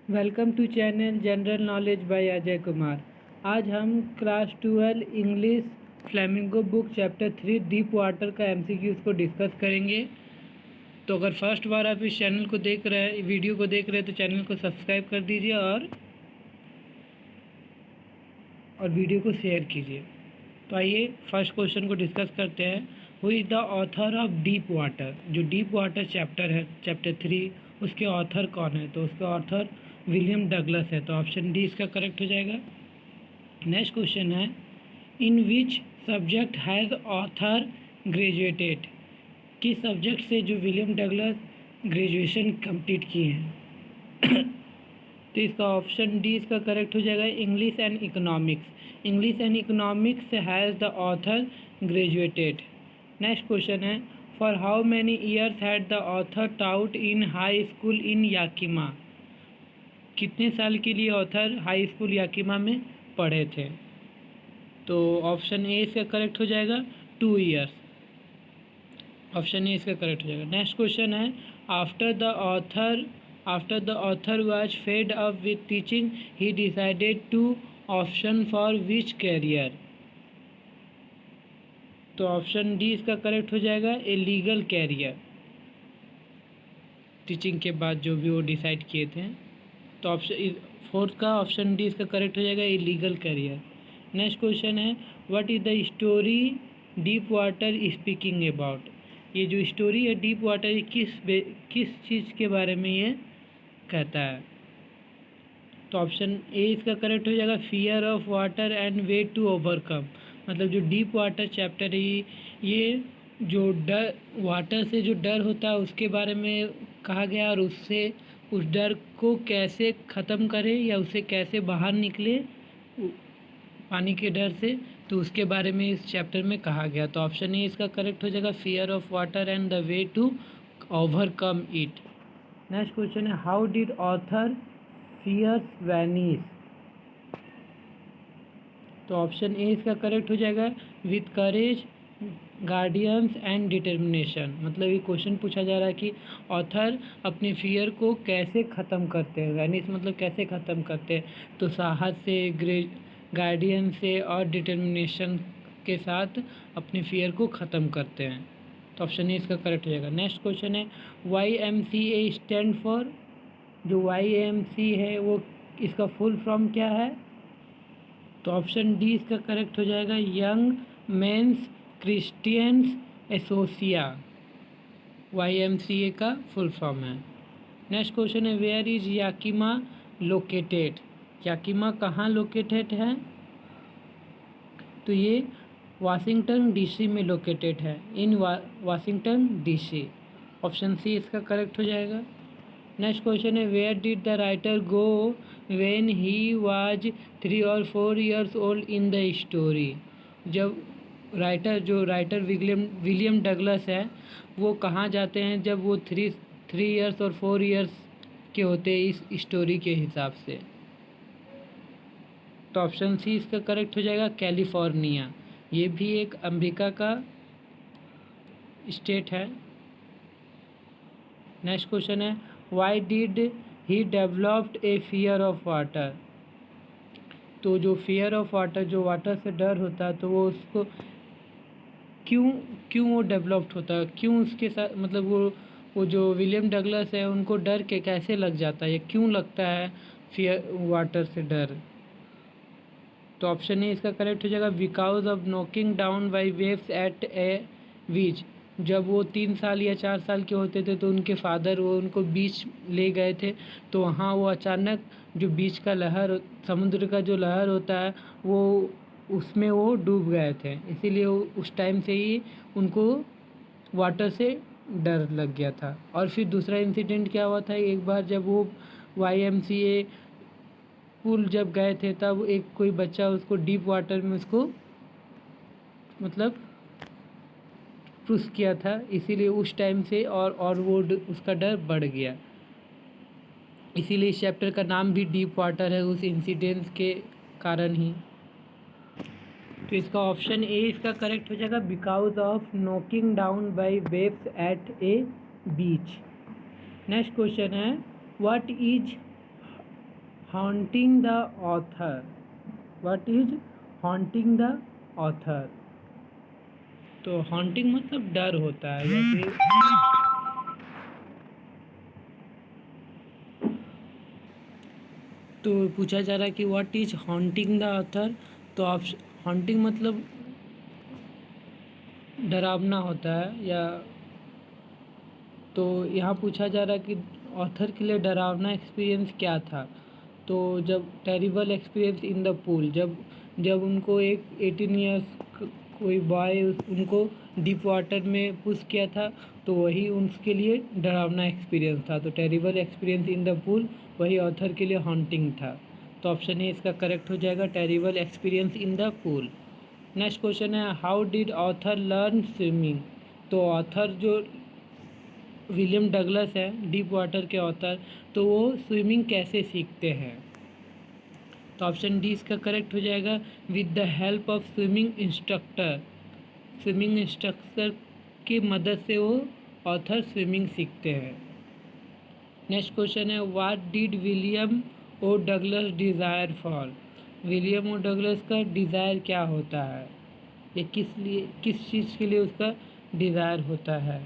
Welcome to channel general knowledge by Ajay Kumar. आज हम class 12 English Flamingo book chapter 3 deep water का MCQs को discuss करेंगे। तो अगर फर्स्ट बार आप इस चैनल को देख रहे हैं, वीडियो को देख रहे हैं, तो चैनल को सब्सक्राइब कर दीजिए और वीडियो को शेयर कीजिए। तो आइए फर्स्ट क्वेश्चन को डिस्कस करते हैं। Who is the author of deep water? जो डीप वाटर चैप्टर है, चैप्टर 3, उसके ऑथर कौन है? तो उसके ऑथर विलियम डगलस है। तो ऑप्शन डी इसका करेक्ट हो जाएगा। नेक्स्ट क्वेश्चन है, in which subject has author graduated? किस सब्जेक्ट से जो विलियम डगलस ग्रेजुएशन कंप्लीट किए हैं? तो इसका ऑप्शन डी इसका करेक्ट हो जाएगा, English and economics. English and economics has the author graduated. Next question है, for how many years had the author taught in high school in Yakima? कितने साल के लिए ऑथर हाई स्कूल याकिमा में पढ़े थे? तो ऑप्शन ए इसका करेक्ट हो जाएगा, 2 ईयर्स। ऑप्शन ए इसका करेक्ट हो जाएगा। नेक्स्ट क्वेश्चन है, after the author was fed up with teaching he decided to option for which career? तो ऑप्शन डी इसका करेक्ट हो जाएगा, ए लीगल कैरियर। टीचिंग के बाद जो भी वो डिसाइड किए थे। तो ऑप्शन फोर्थ का ऑप्शन डी इसका करेक्ट हो जाएगा, a legal career. Next question है, what is the story deep water speaking about? ये जो स्टोरी है डीप वाटर, ये किस चीज़ के बारे में ये कहता है? तो ऑप्शन ए इसका करेक्ट हो जाएगा, fear of water and way to overcome. मतलब जो डीप वाटर चैप्टर है, ये जो डर, वाटर से जो डर होता है उसके बारे में कहा गया, और उससे उस डर को कैसे ख़त्म करें या उसे कैसे बाहर निकले पानी के डर से, तो उसके बारे में इस चैप्टर में कहा गया। तो ऑप्शन ए इसका करेक्ट हो जाएगा, fear of water and the way to overcome it. Next question है, how did author fears vanish? तो ऑप्शन ए इसका करेक्ट हो जाएगा, with courage, guardians and determination. मतलब ये क्वेश्चन पूछा जा रहा है कि ऑथर अपने फियर को कैसे ख़त्म करते हैं। वैनिश मतलब कैसे ख़त्म करते हैं? तो साहस से, गार्डियन से और डिटर्मिनेशन के साथ अपने फियर को ख़त्म करते हैं। तो ऑप्शन ए इसका करेक्ट हो जाएगा। नेक्स्ट क्वेश्चन है, YMCA स्टैंड फॉर? जो YMC है वो इसका फुल फॉर्म क्या है? तो ऑप्शन डी इसका करेक्ट हो जाएगा, young men's Christians association. YMCA का फुल फॉर्म है। नेक्स्ट क्वेश्चन है, where is Yakima located? Yakima कहाँ लोकेटेड है? तो ये वाशिंगटन डीसी में लोकेटेड है, in Washington DC. Option C इसका करेक्ट हो जाएगा। नेक्स्ट क्वेश्चन है, where did the writer go when he was 3 और 4 years old in the story? जब राइटर विलियम डगलस है, वो कहाँ जाते हैं जब वो 3 ईयर्स और 4 ईयर्स के होते हैं इस स्टोरी के हिसाब से? तो ऑप्शन सी इसका करेक्ट हो जाएगा, कैलिफोर्निया। ये भी एक अमेरिका का स्टेट है। नेक्स्ट क्वेश्चन है, why did he developed A fear of water? तो जो फियर ऑफ वाटर, जो वाटर से डर होता है, तो वो उसको क्यों वो डेवलप्ड होता है? क्यों उसके साथ, मतलब वो जो विलियम डगलस है उनको डर के कैसे लग जाता है, क्यों लगता है फियर वाटर से डर? तो ऑप्शन ए इसका करेक्ट हो जाएगा, because of knocking down by waves at a beach. जब वो 3 साल या 4 साल के होते थे तो उनके फादर वो उनको बीच ले गए थे, तो वहाँ वो अचानक जो बीच का लहर, समुद्र का जो लहर होता है, वो उसमें वो डूब गए थे। इसीलिए उस टाइम से ही उनको वाटर से डर लग गया था। और फिर दूसरा इंसिडेंट क्या हुआ था, एक बार जब वो YMCA पूल जब गए थे, तब एक कोई बच्चा उसको डीप वाटर में उसको मतलब पुश किया था, इसीलिए उस टाइम से और वो उसका डर बढ़ गया। इसीलिए इस चैप्टर का नाम भी डीप वाटर है, उस इंसिडेंट के कारण ही। तो इसका ऑप्शन ए इसका करेक्ट हो जाएगा, because of knocking down by waves at a beach. Next question है, what is haunting the author, what is haunting the author? तो हॉन्टिंग मतलब डर होता है, या फिर तो पूछा जा रहा है कि what is haunting the author. तो ऑप्शन, हॉन्टिंग मतलब डरावना होता है, या तो यहाँ पूछा जा रहा है कि ऑथर के लिए डरावना एक्सपीरियंस क्या था। तो जब terrible experience in the pool, जब जब उनको एक 18 ईयर्स कोई बॉय उनको डीप वाटर में पुश किया था, तो वही उनके लिए डरावना एक्सपीरियंस था। तो terrible experience in the pool वही ऑथर के लिए हॉन्टिंग था। तो ऑप्शन ए इसका करेक्ट हो जाएगा, terrible experience in the pool. Next question है, how did author learn swimming? तो ऑथर जो विलियम डगलस है, डीप वाटर के ऑथर, तो वो स्विमिंग कैसे सीखते हैं? तो ऑप्शन डी इसका करेक्ट हो जाएगा, with the help of swimming instructor. Swimming instructor की मदद से वो ऑथर स्विमिंग सीखते हैं। नेक्स्ट क्वेश्चन है, what did William O Douglas desire for? William O Douglas का डिज़ायर क्या होता है, ये किस चीज़ के लिए उसका डिज़ायर होता है?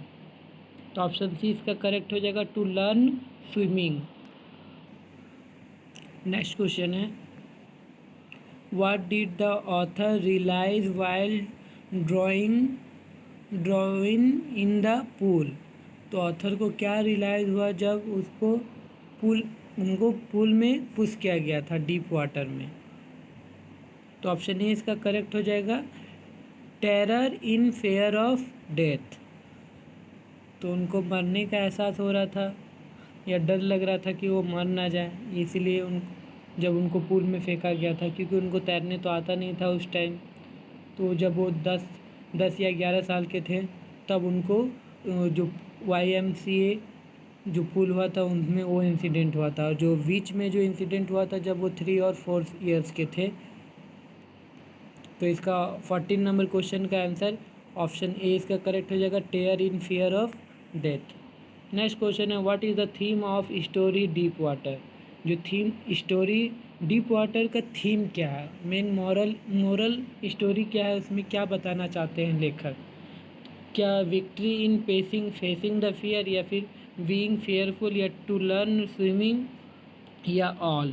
तो ऑप्शन सी इसका करेक्ट हो जाएगा, to learn swimming. Next question है, what did the author realise while drowning in the pool? तो ऑथर को क्या रियलाइज़ हुआ जब उनको पूल में पुश किया गया था डीप वाटर में? तो ऑप्शन ए इसका करेक्ट हो जाएगा, terror in fair of death. तो उनको मरने का एहसास हो रहा था, या डर लग रहा था कि वो मर ना जाए, इसीलिए जब उनको पूल में फेंका गया था, क्योंकि उनको तैरने तो आता नहीं था उस टाइम। तो जब वो 10 या 11 साल के थे, तब उनको जो YMCA जो पूल हुआ था उनमें वो इंसिडेंट हुआ था। और जो बीच में जो इंसिडेंट हुआ था जब वो 3 और 4 ईयर्स के थे। तो इसका 14 नंबर क्वेश्चन का आंसर ऑप्शन ए इसका करेक्ट हो जाएगा, terror in fear of death. Next question है, what is the theme of story deep water? जो थीम स्टोरी डीप वाटर का थीम क्या है, मेन मोरल स्टोरी क्या है, उसमें क्या बताना चाहते हैं लेखक? क्या victory in facing the fear, या फिर बीइंग फेयरफुल, या टू लर्न स्विमिंग, या ऑल?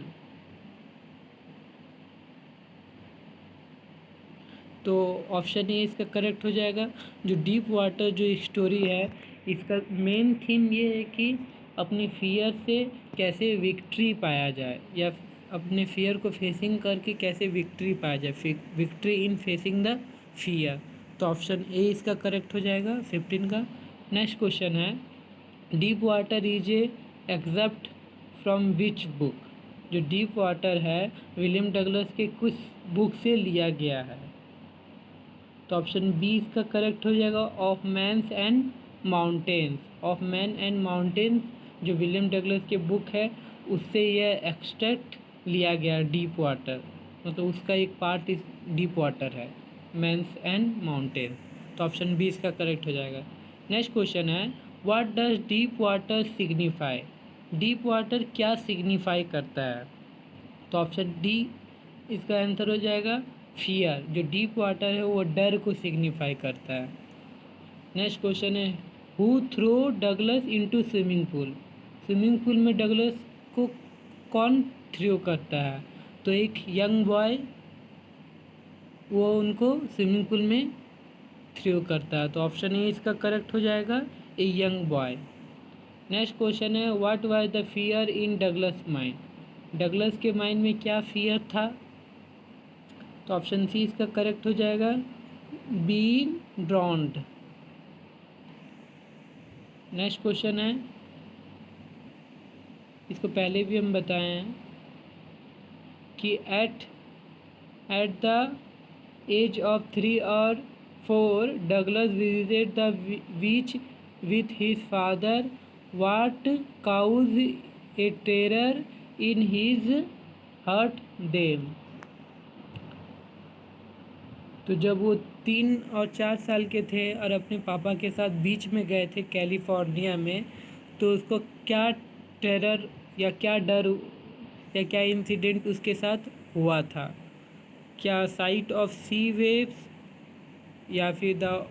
तो ऑप्शन ए इसका करेक्ट हो जाएगा। जो डीप वाटर जो स्टोरी है, इसका मेन थीम ये है कि अपनी फियर से कैसे विक्ट्री पाया जाए, या अपने फियर को फेसिंग करके कैसे विक्ट्री पाया जाए, victory in facing the fear. तो ऑप्शन ए इसका करेक्ट हो जाएगा 15 का। नेक्स्ट क्वेश्चन है, deep water is a except from which book? जो डीप वाटर है विलियम डगलस के कुछ बुक से लिया गया है? तो ऑप्शन बी इसका करेक्ट हो जाएगा, of mans and mountains. Of man and mountains जो विलियम डगलस के बुक है, उससे यह एक्सट्रैक्ट लिया गया डीप वाटर, मतलब उसका एक पार्ट इस डीप वाटर है, मैन्स एंड माउंटेन। तो ऑप्शन बी इसका करेक्ट हो जाएगा। नेक्स्ट क्वेश्चन है, what does deep water signify? Deep water क्या सिग्निफाई करता है? तो ऑप्शन डी इसका आंसर हो जाएगा, फियर। जो डीप वाटर है वो डर को सिग्निफाई करता है। नेक्स्ट क्वेश्चन है, who threw Douglas into swimming pool? Swimming pool में डगलस को कौन थ्रो करता है? तो एक यंग बॉय वो उनको स्विमिंग पूल में थ्रो करता है। तो ऑप्शन ए इसका करेक्ट हो जाएगा, a young boy. Next question है, what was the fear in Douglas mind? Douglas के माइंड में क्या फियर था? तो ऑप्शन सी इसका करेक्ट हो जाएगा, बीइंग ड्रॉन्ड। नेक्स्ट क्वेश्चन है, इसको पहले भी हम बताए हैं कि एट द एज ऑफ 3 और 4 Douglas visited the beach with his father, what cause a terror in his heart them? तो जब वो 3 और 4 साल के थे और अपने पापा के साथ बीच में गए थे कैलिफोर्निया में, तो उसको क्या टेरर या क्या डर या क्या इंसिडेंट उसके साथ हुआ था? क्या साइट ऑफ सी वेव्स, या फिर the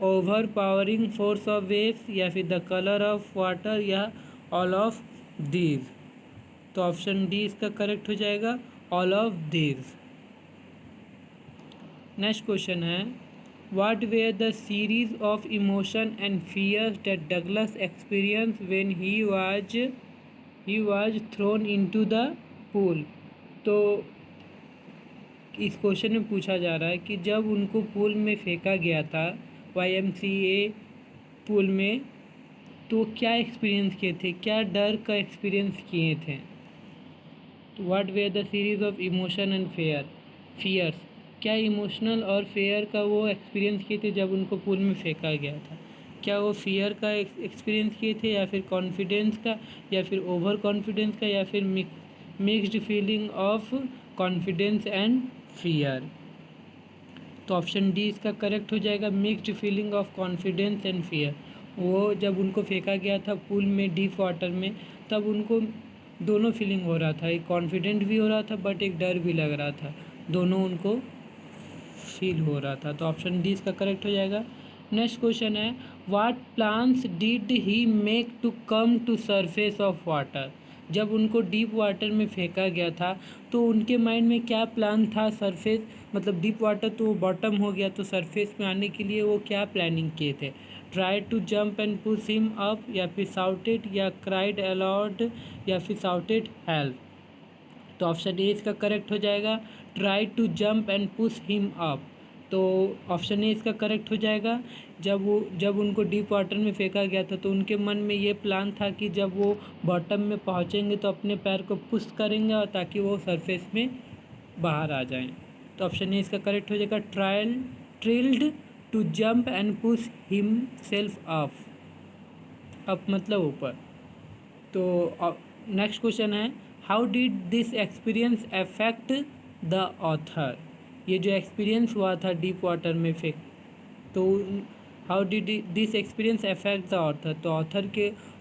overpowering force of waves, या फिर द कलर ऑफ वाटर, या ऑल ऑफ दीज? तो ऑप्शन डी इसका करेक्ट हो जाएगा, all of these. Next question है, what were the series of emotion and fears that Douglas experiences when he was thrown into the pool? तो इस question में पूछा जा रहा है कि जब उनको पूल में फेंका गया था, YMCA पूल में, तो क्या एक्सपीरियंस किए थे, क्या डर का एक्सपीरियंस किए थे? तो what were the series of emotion and fears, क्या इमोशनल और फेयर का वो एक्सपीरियंस किए थे जब उनको पूल में फेंका गया था? क्या वो फियर का एक्सपीरियंस किए थे, या फिर कॉन्फिडेंस का, या फिर ओवर कॉन्फिडेंस का, या फिर mixed feeling of confidence and fear? तो ऑप्शन डी इसका करेक्ट हो जाएगा, mixed feeling of confidence and fear. वो जब उनको फेंका गया था पूल में, डीप वाटर में, तब उनको दोनों फीलिंग हो रहा था, एक कॉन्फिडेंट भी हो रहा था बट एक डर भी लग रहा था, दोनों उनको फील हो रहा था। तो ऑप्शन डी इसका करेक्ट हो जाएगा। नेक्स्ट क्वेश्चन है, what plans did he make to come to surface of water? जब उनको डीप वाटर में फेंका गया था तो उनके माइंड में क्या प्लान था? सरफेस मतलब डीप वाटर तो बॉटम हो गया, तो सरफेस में आने के लिए वो क्या प्लानिंग किए थे? Try to jump and push him up, या फिर साउटेड, या क्राइड अलाउड, या फिर साउटेड हेल्प? तो ऑप्शन ए इसका करेक्ट हो जाएगा, try to jump and push him up. तो ऑप्शन ए इसका करेक्ट हो जाएगा। जब उनको डीप वाटर में फेंका गया था तो उनके मन में ये प्लान था कि जब वो बॉटम में पहुंचेंगे तो अपने पैर को पुश करेंगे और ताकि वो सरफेस में बाहर आ जाएं। तो ऑप्शन ए इसका करेक्ट हो जाएगा, tried to jump and push himself up मतलब ऊपर। तो नेक्स्ट क्वेश्चन है, how did this experience affect the author? ये जो एक्सपीरियंस हुआ था डीप वाटर में फेंक, तो how did this experience affect the author? तो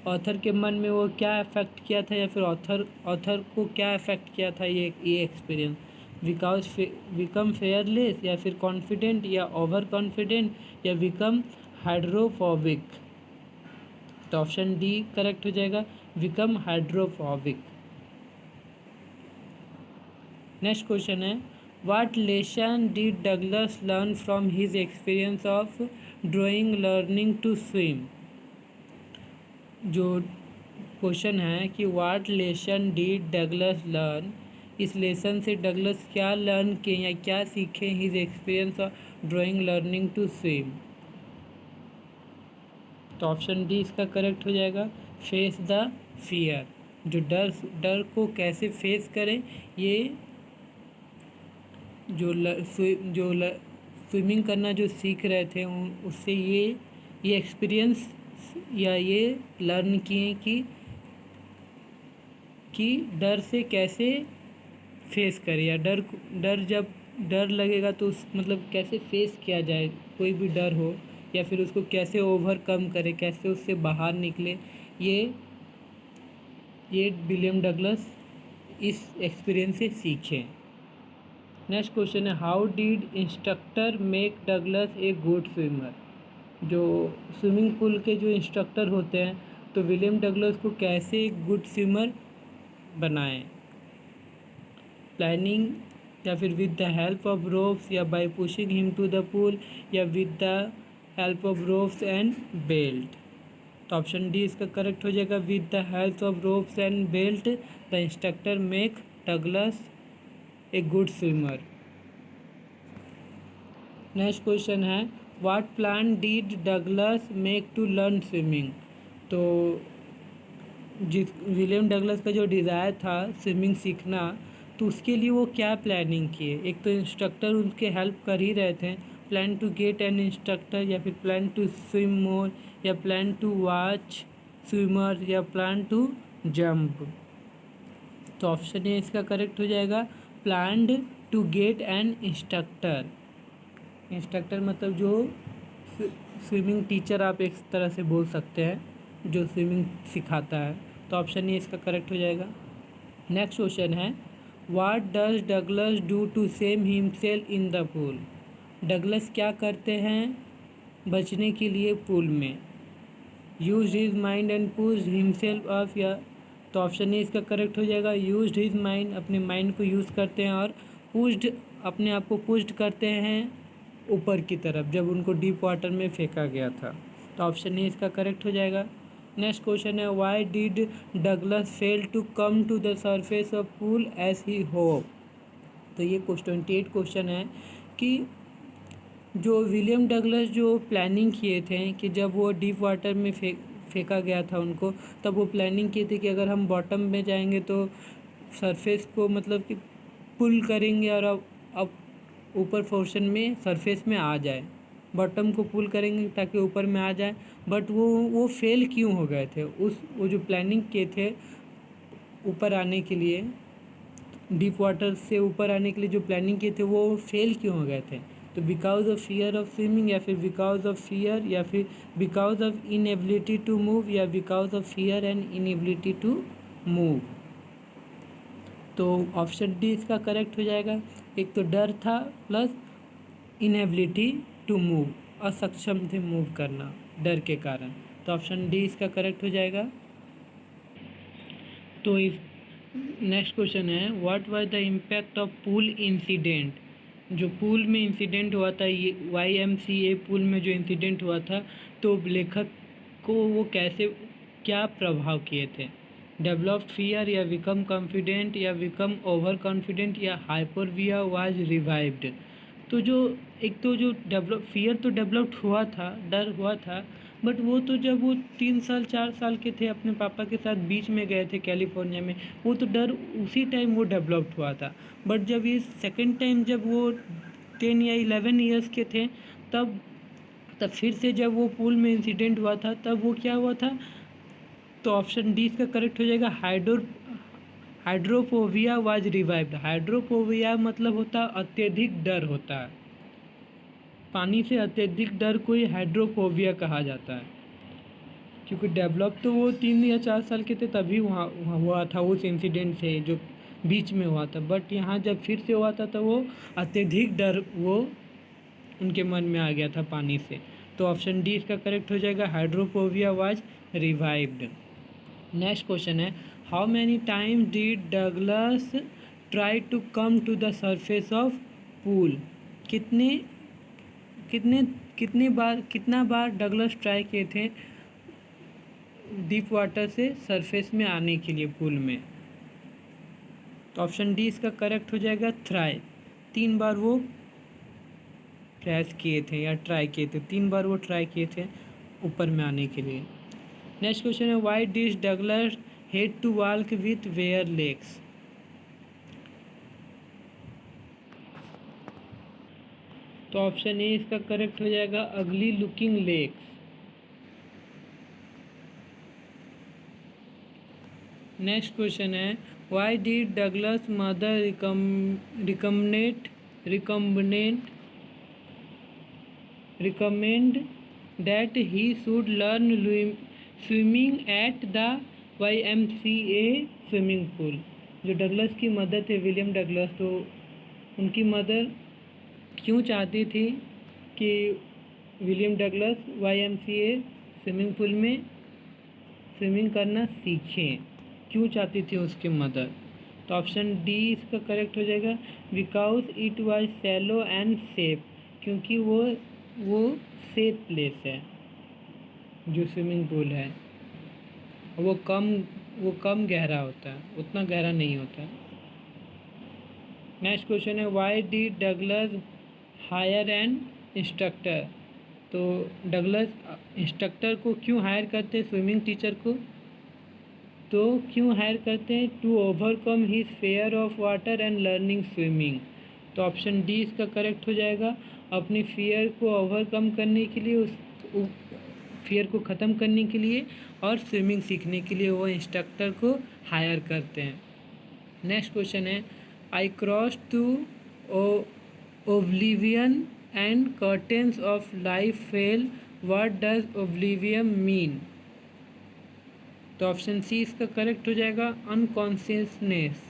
ऑथर के मन में वो क्या अफेक्ट किया था, या फिर ऑथर को क्या अफेक्ट किया था ये एक्सपीरियंस? बिकम फेयरलेस, या फिर कॉन्फिडेंट, या ओवर कॉन्फिडेंट, या बिकम हाइड्रोफोबिक? तो ऑप्शन डी करेक्ट हो जाएगा, बिकम हाइड्रोफोबिक। नेक्स्ट क्वेश्चन है, what lesson did Douglas learn from his experience of drowning learning to swim? जो क्वेश्चन है कि what lesson did Douglas learn, इस लेसन से डगलस क्या लर्न किए या क्या सीखे his experience of drowning learning to swim? तो ऑप्शन डी इसका करेक्ट हो जाएगा, फेस द फियर। जो डर को कैसे फेस करें, ये जो स्विमिंग करना जो सीख रहे थे उससे ये एक्सपीरियंस या ये लर्न किए कि डर से कैसे फेस करें, या जब डर लगेगा तो उस मतलब कैसे फेस किया जाए, कोई भी डर हो, या फिर उसको कैसे ओवरकम करें, कैसे उससे बाहर निकले, ये विलियम डगलस इस एक्सपीरियंस से सीखे। नेक्स्ट क्वेश्चन है, how did instructor make Douglas a good swimmer? जो स्विमिंग पूल के जो इंस्ट्रक्टर होते हैं, तो विलियम डगलस को कैसे एक गुड स्विमर बनाएं? प्लानिंग, या फिर with the help of ropes, या by pushing him to the pool, या with the help of ropes and belt? तो ऑप्शन डी इसका करेक्ट हो जाएगा, with the help of ropes and belt the instructor make Douglas a good swimmer. Next question है, what plan did Douglas make to learn swimming? तो William Douglas का जो desire था swimming सीखना, तो उसके लिए वो क्या प्लानिंग किए? एक तो इंस्ट्रक्टर उनके हेल्प कर ही रहे थे, plan to get an instructor, या फिर प्लान टू स्विम मोर, या प्लान टू वॉच स्विमर, या प्लान टू जंप? तो ऑप्शन ए इसका करेक्ट हो जाएगा, planned to get an instructor. Instructor मतलब जो स्विमिंग टीचर आप एक तरह से बोल सकते हैं, जो स्विमिंग सिखाता है। तो ऑप्शन ए इसका करेक्ट हो जाएगा। नेक्स्ट क्वेश्चन है what does Douglas do to save himself in the pool. Douglas क्या करते हैं बचने के लिए पूल में। Use his mind and push himself up, या तो ऑप्शन ए इसका करेक्ट हो जाएगा। यूज हिज माइंड, अपने माइंड को यूज़ करते हैं, और पुश्ड, अपने आप को पुश्ड करते हैं ऊपर की तरफ जब उनको डीप वाटर में फेंका गया था। तो ऑप्शन ए इसका करेक्ट हो जाएगा। नेक्स्ट क्वेश्चन है why did Douglas fail to come to the surface of pool as he hope. तो ये 28 क्वेश्चन है कि जो विलियम डगलस जो प्लानिंग किए थे कि जब वो डीप वाटर में फेंका गया था उनको, तब वो प्लानिंग किए थे कि अगर हम बॉटम में जाएंगे तो सरफेस को मतलब कि पुल करेंगे और अब ऊपर पोर्शन में सरफेस में आ जाए, बॉटम को पुल करेंगे ताकि ऊपर में आ जाए। बट वो फेल क्यों हो गए थे, वो जो प्लानिंग किए थे ऊपर आने के लिए, डीप वाटर से ऊपर आने के लिए जो प्लानिंग किए थे वो फेल क्यों हो गए थे। तो because of fear of swimming, या फिर बिकॉज ऑफ फियर, या फिर because of inability to move, या because of fear and inability to move. तो ऑप्शन डी इसका करेक्ट हो जाएगा। एक तो डर था प्लस इनएबिलिटी टू मूव, असक्षम थे मूव करना डर के कारण। तो ऑप्शन डी इसका करेक्ट हो जाएगा। तो इस नेक्स्ट क्वेश्चन है what was the impact of pool incident. जो पूल में इंसिडेंट हुआ था, ये YMCA पूल में जो इंसिडेंट हुआ था, तो लेखक को वो कैसे, क्या प्रभाव किए थे। डेवलप्ड फियर, या बिकम कॉन्फिडेंट, या बिकम ओवर कॉन्फिडेंट, या हाइपरविया वाज रिवाइव्ड। तो जो एक तो जो फियर तो डेवलप्ड हुआ था, डर हुआ था, बट वो तो जब वो 3 साल 4 साल के थे अपने पापा के साथ बीच में गए थे कैलिफोर्निया में, वो तो डर उसी टाइम वो डेवलप्ड हुआ था। बट जब ये सेकेंड टाइम जब वो 10 या 11 ईयर्स के थे, तब तब फिर से जब वो पूल में इंसिडेंट हुआ था, तब वो क्या हुआ था। तो ऑप्शन डी इसका करेक्ट हो जाएगा। Hydrophobia was revived. हाइड्रोफोबिया मतलब होता अत्यधिक डर होता है, पानी से अत्यधिक डर को ही हाइड्रोफोबिया कहा जाता है। क्योंकि डेवलप तो वो 3 या 4 साल के थे तभी वहाँ वहाँ हुआ था उस इंसिडेंट से जो बीच में हुआ था। बट यहाँ जब फिर से हुआ था तो वो अत्यधिक डर वो उनके मन में आ गया था पानी से। तो ऑप्शन डी इसका करेक्ट हो जाएगा। Hydrophobia was revived. Next question है how many times did Douglas try to come to the surface of pool. कितने कितने कितना बार डगलस ट्राई किए थे डीप वाटर से सरफेस में आने के लिए पूल में। तो ऑप्शन डी इसका करेक्ट हो जाएगा। थ्राई, 3 बार वो प्रयास किए थे या ट्राई किए थे, 3 बार वो ट्राई किए थे ऊपर में आने के लिए। नेक्स्ट क्वेश्चन है why did Douglas had to walk with weary legs. तो ऑप्शन ए इसका करेक्ट हो जाएगा। अगली लुकिंग लेग्स। नेक्स्ट क्वेश्चन है why did Douglas mother recommend that he should learn swimming at the YMCA swimming pool. जो Douglas की mother थे William Douglas, तो उनकी मदर क्यों चाहती थी कि William Douglas YMCA swimming pool में स्विमिंग करना सीखें, क्यों चाहती थी उसकी मदर। तो ऑप्शन डी इसका करेक्ट हो जाएगा। Because it was shallow and safe, क्योंकि वो सेफ प्लेस है। जो स्विमिंग पूल है वो कम गहरा होता है, उतना गहरा नहीं होता है। नेक्स्ट क्वेश्चन है why did Douglas hire an instructor. तो डगलस इंस्ट्रक्टर को क्यों हायर करते, स्विमिंग टीचर को तो क्यों हायर करते हैं। To overcome his fear of water and learning swimming. तो ऑप्शन डी इसका करेक्ट हो जाएगा। अपनी फियर को ओवरकम करने के लिए, उस फियर को ख़त्म करने के लिए और स्विमिंग सीखने के लिए वो इंस्ट्रक्टर को हायर करते हैं। नेक्स्ट क्वेश्चन है I cross to oblivion and curtains of life fell, what does oblivion mean. तो ऑप्शन सी इसका करेक्ट हो जाएगा, अनकॉन्शियसनेस।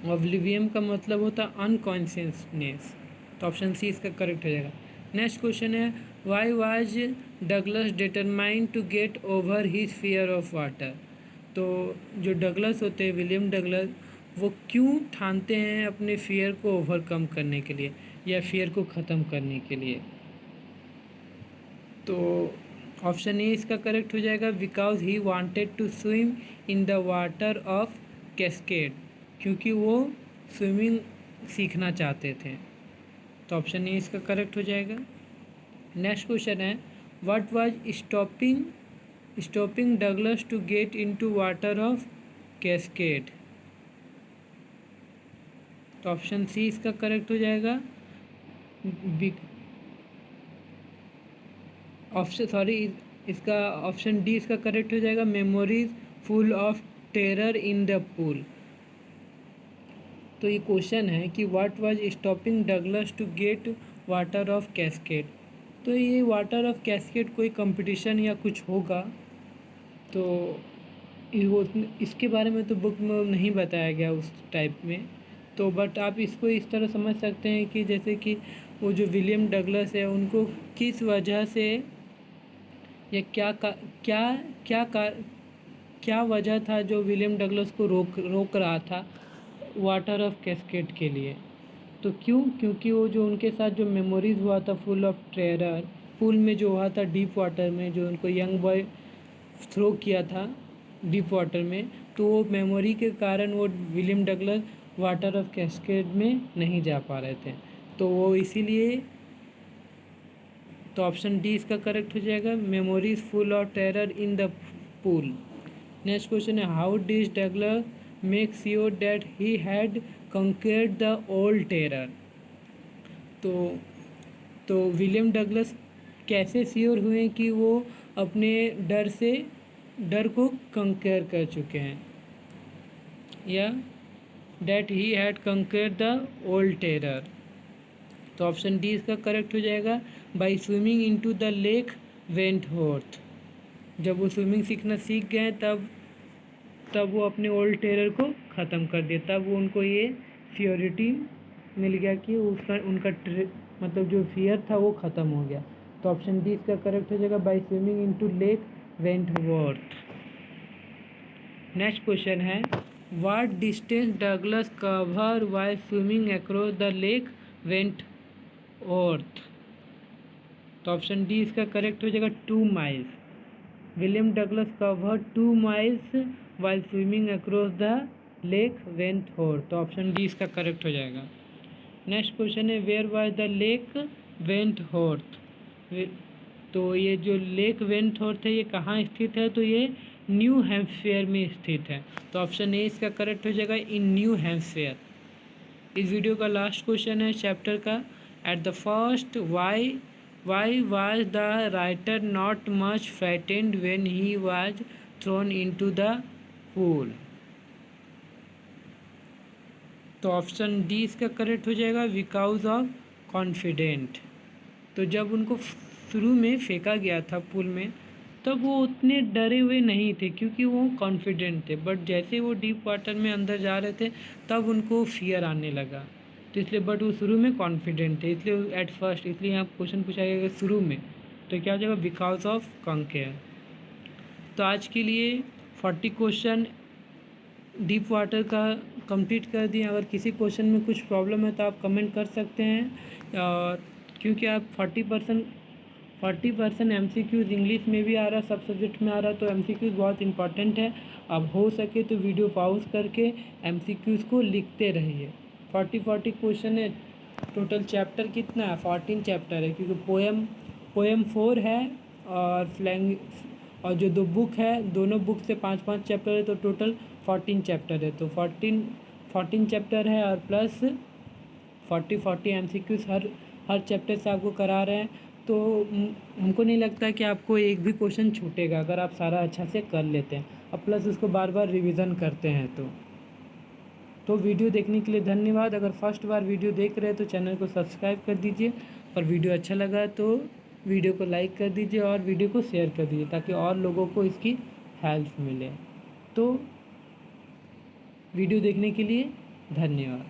ऑब्लिवियम का मतलब होता है अनकॉन्शियसनेस, तो ऑप्शन सी इसका करेक्ट हो जाएगा। नेक्स्ट क्वेश्चन है, why was Douglas determined to get over his fear of water. तो जो डगलस होते हैं, विलियम डगलस, वो क्यों ठानते हैं अपने फियर को ओवरकम करने के लिए या फियर को ख़त्म करने के लिए। तो ऑप्शन ए इसका करेक्ट हो जाएगा, because he wanted to swim in the water of Cascade, क्योंकि वो स्विमिंग सीखना चाहते थे। तो ऑप्शन ए इसका करेक्ट हो जाएगा। नेक्स्ट क्वेश्चन है, what was stopping Douglas to get into water of Cascade. तो ऑप्शन सी इसका करेक्ट हो जाएगा, इसका ऑप्शन डी इसका करेक्ट हो जाएगा, memories full of terror in the pool. तो ये क्वेश्चन है कि what was stopping Douglas to get water of Cascade. तो ये वाटर ऑफ कैस्केड कोई कंपटीशन या कुछ होगा, तो इसके बारे में तो बुक में नहीं बताया गया उस टाइप में। तो बट आप इसको इस तरह समझ सकते हैं कि जैसे कि वो जो विलियम डगलस है, उनको किस वजह से या क्या वजह था जो विलियम डगलस को रोक रहा था वाटर ऑफ कैस्केड के लिए। तो क्योंकि वो जो उनके साथ जो मेमोरीज हुआ था फुल ऑफ टेरर, पूल में जो हुआ था डीप वाटर में, जो उनको यंग बॉय थ्रो किया था डीप वाटर में, तो वो मेमोरी के कारण वो William Douglas water of cascade में नहीं जा पा रहे थे, तो वो इसीलिए। तो ऑप्शन डी इसका करेक्ट हो जाएगा, memories full of terror in the pool. Next question है, how did Douglas make sure that he had conquered the old terror. तो विलियम डगलस कैसे श्योर हुए कि वो अपने डर को कंक्वेयर कर चुके हैं, या that he had conquered the old terror. तो ऑप्शन डी इसका करेक्ट हो जाएगा, by swimming into the lake Wentworth. जब वो स्विमिंग सीखना सीख गए तब वो अपने ओल्ड टेरर को ख़त्म कर दिया, तब वो उनको ये श्योरिटी मिल गया कि उनका मतलब जो फियर था वो ख़त्म हो गया। तो ऑप्शन डी इसका करेक्ट हो जाएगा, by swimming into lake Wentworth. Next question है, what distance Douglas cover while swimming across the lake Wentworth. तो ऑप्शन डी इसका करेक्ट हो जाएगा, 2 miles. William Douglas cover 2 miles while swimming across the lake Wentworth. तो option D इसका correct हो जाएगा। Next question है, where was the lake Wentworth. तो ये जो लेक वेंटवर्थ है ये कहाँ स्थित है, तो ये न्यू हैम्पशायर में स्थित है। तो ऑप्शन ए इसका करेक्ट हो जाएगा, इन न्यू हैम्पशायर। इस वीडियो का लास्ट क्वेश्चन है चैप्टर का, at the first why was the writer not much frightened when he was thrown into the pool. तो ऑप्शन डी इसका करेक्ट हो जाएगा, बिकॉज ऑफ कॉन्फिडेंट। तो जब उनको शुरू में फेंका गया था पूल में, तब वो उतने डरे हुए नहीं थे क्योंकि वो कॉन्फिडेंट थे, बट जैसे वो डीप वाटर में अंदर जा रहे थे तब उनको फियर आने लगा, तो इसलिए। बट वो शुरू में कॉन्फिडेंट थे, इसलिए एट फर्स्ट, इसलिए यहाँ क्वेश्चन पूछा गया शुरू में, तो क्या हो जाएगा, बिकॉज ऑफ कंकेयर। तो आज के लिए 40 क्वेश्चन डीप वाटर का कंप्लीट कर दिए। अगर किसी क्वेश्चन में कुछ प्रॉब्लम है तो आप कमेंट कर सकते हैं, क्योंकि आप 40% MCQs इंग्लिश में भी आ रहा, सब सब्जेक्ट में आ रहा, तो MCQs बहुत इंपॉर्टेंट है। अब हो सके तो वीडियो पॉज करके MCQs को लिखते रहिए। 40 क्वेश्चन है टोटल। चैप्टर कितना है, 14 चैप्टर है, क्योंकि पोएम 4 है और फ्लैंग, और जो 2 बुक है, दोनों बुक से 5-5 चैप्टर है, तो टोटल 14 चैप्टर है। तो 14 चैप्टर है और प्लस 40 MCQs हर चैप्टर से आपको करा रहे हैं। तो हमको नहीं लगता कि आपको एक भी क्वेश्चन छूटेगा अगर आप सारा अच्छा से कर लेते हैं, और प्लस उसको बार बार रिवीजन करते हैं। तो वीडियो देखने के लिए धन्यवाद। अगर फर्स्ट बार वीडियो देख रहे हैं तो चैनल को सब्सक्राइब कर दीजिए, और वीडियो अच्छा लगा तो वीडियो को लाइक कर दीजिए और वीडियो को शेयर कर दीजिए ताकि और लोगों को इसकी हेल्प मिले। तो वीडियो देखने के लिए धन्यवाद।